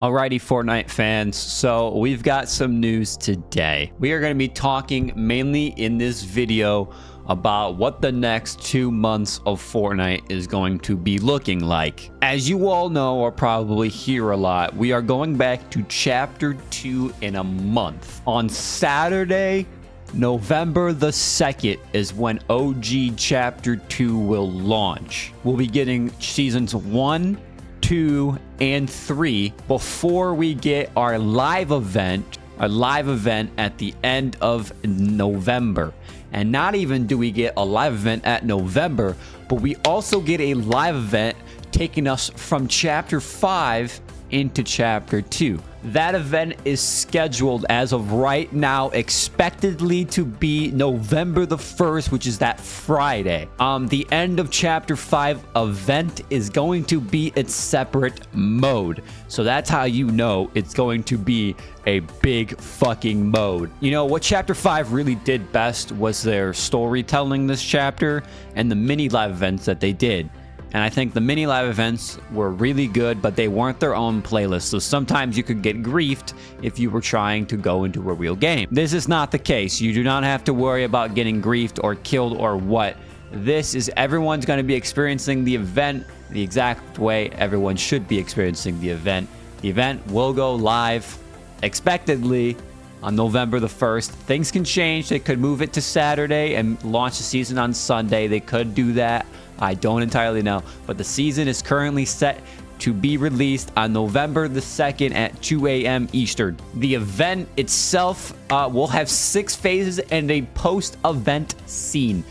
Alrighty, Fortnite fans, so we've got some news today. We are going to be talking mainly in this video about what the next 2 months of Fortnite is going to be looking like. As you all know, or probably hear a lot, we are going back to Chapter 2 in a month. On Saturday, November the 2nd is when OG Chapter 2 will launch. We'll be getting Seasons 1, 2, and 3 before we get our live event at the end of November. And not even do we get a live event at November, but we also get a live event taking us from Chapter 5 into Chapter 2. That event is scheduled as of right now, expectedly to be November the 1st, which is that Friday. The end of Chapter 5 event is going to be its separate mode. So that's how you know it's going to be a big fucking mode. You know, what Chapter 5 really did best was their storytelling this chapter and the mini live events that they did. And I think the mini live events were really good, but they weren't their own playlist. So sometimes you could get griefed if you were trying to go into a real game. This is not the case. You do not have to worry about getting griefed or killed or what. This is everyone's going to be experiencing the event the exact way everyone should be experiencing the event. The event will go live expectedly on November the 1st. Things can change. They could move it to Saturday and launch the season on Sunday. They could do that. I don't entirely know, but the season is currently set to be released on November the 2nd at 2 a.m. Eastern. The event itself will have 6 phases and a post-event scene,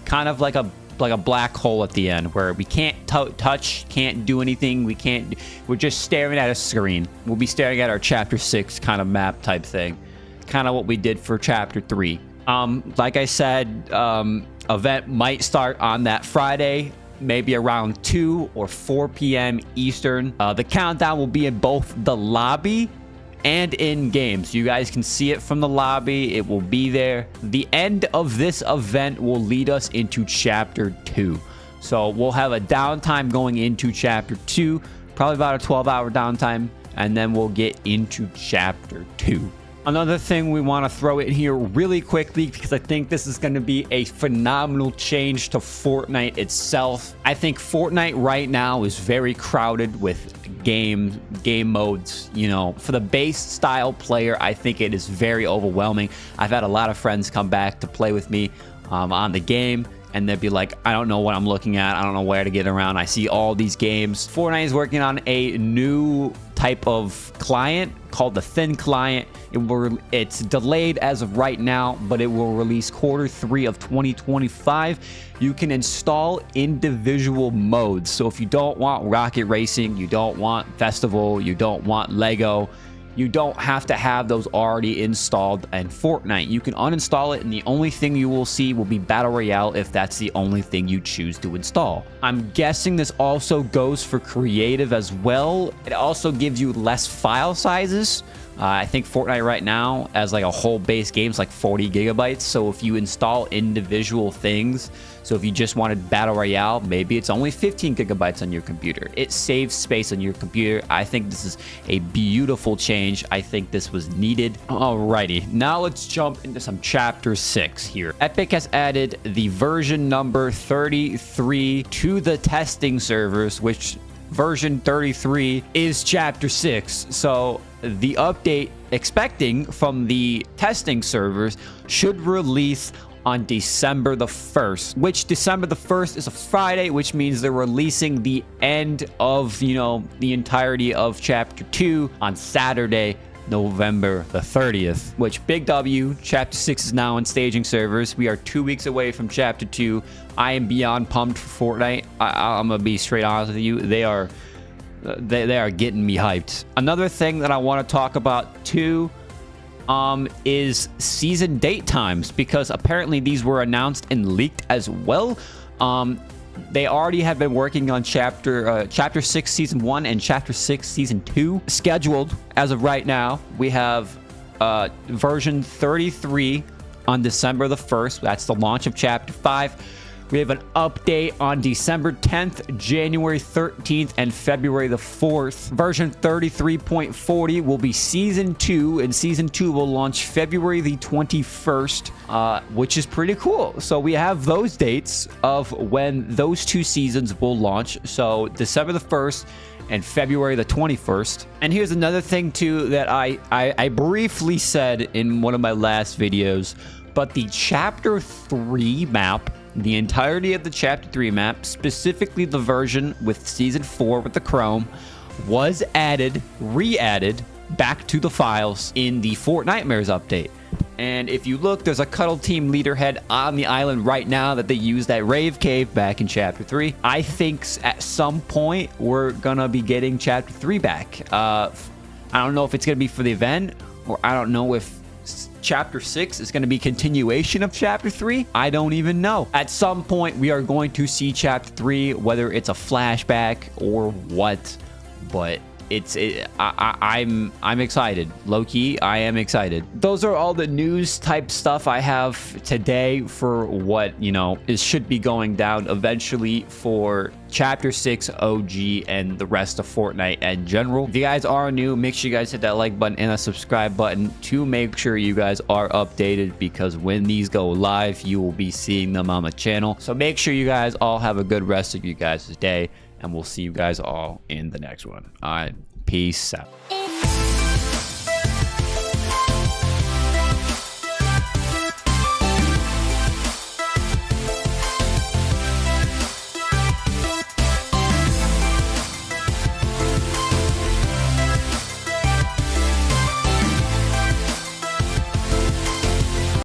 kind of like a black hole at the end where we can't touch, can't do anything. We're just staring at a screen. We'll be staring at our Chapter 6 kind of map type thing, kind of what we did for Chapter 3. Like I said, event might start on that Friday, maybe around 2 or 4 p.m. Eastern. The countdown will be in both the lobby and in game, so you guys can see it from the lobby. It will be there. The end of this event will lead us into Chapter 2. So we'll have a downtime going into Chapter 2, probably about a 12-hour downtime, and then we'll get into Chapter 2. Another thing we want to throw in here really quickly, because I think this is going to be a phenomenal change to Fortnite itself. I think Fortnite right now is very crowded with game modes. You know, for the base style player, I think it is very overwhelming. I've had a lot of friends come back to play with me on the game, and they'd be like, I don't know what I'm looking at. I don't know where to get around. I see all these games. Fortnite is working on a new type of client called the Thin Client. It's delayed as of right now, but it will release Q3 of 2025. You can install individual modes. So if you don't want Rocket Racing, you don't want Festival, you don't want Lego, you don't have to have those already installed in Fortnite. You can uninstall it, and the only thing you will see will be Battle Royale if that's the only thing you choose to install. I'm guessing this also goes for creative as well. It also gives you less file sizes. I think Fortnite right now, as like a whole base game, is like 40 gigabytes. So if you install individual things, so if you just wanted Battle Royale, maybe it's only 15 gigabytes on your computer. It saves space on your computer. I think this is a beautiful change. I think this was needed. Alrighty, now let's jump into some Chapter 6 here. Epic has added the version number 33 to the testing servers, which version 33 is Chapter 6. So the update expecting from the testing servers should release on December the 1st, which December the 1st is a Friday, which means they're releasing the end of, you know, the entirety of Chapter 2 on Saturday, November the 30th, which big W. Chapter 6 is now on staging servers. We are 2 weeks away from Chapter 2. I am beyond pumped for Fortnite. I'm gonna be straight honest with you. They are getting me hyped. Another thing that I want to talk about too is season date times, because apparently these were announced and leaked as well. They already have been working on Chapter 6 Season 1 and Chapter 6 Season 2 scheduled as of right now. We have version 33 on December the 1st. That's the launch of Chapter 5. We have an update on December 10th, January 13th, and February the 4th. Version 33.40 will be Season 2, and Season 2 will launch February the 21st, which is pretty cool. So we have those dates of when those two seasons will launch. So December the 1st and February the 21st. And here's another thing too that I briefly said in one of my last videos, but the Chapter 3 map, the entirety of the Chapter 3 map, specifically the version with Season 4 with the Chrome, was added, re-added back to the files in the Fortnitemares update. And if you look, there's a Cuddle Team leader head on the island right now that they used at Rave Cave back in Chapter 3. I think at some point we're gonna be getting Chapter 3 back. I don't know if it's gonna be for the event, or I don't know if Chapter 6 is going to be continuation of Chapter 3. I don't even know. At some point, we are going to see Chapter 3, whether it's a flashback or what. But I'm excited. Low-key, I am excited. Those are all the news type stuff I have today for what, you know, should be going down eventually for Chapter 6 OG and the rest of Fortnite in general. If you guys are new, make sure you guys hit that like button and a subscribe button to make sure you guys are updated, because when these go live, you will be seeing them on the channel. So make sure you guys all have a good rest of you guys' day, and we'll see you guys all in the next one. All right, peace out.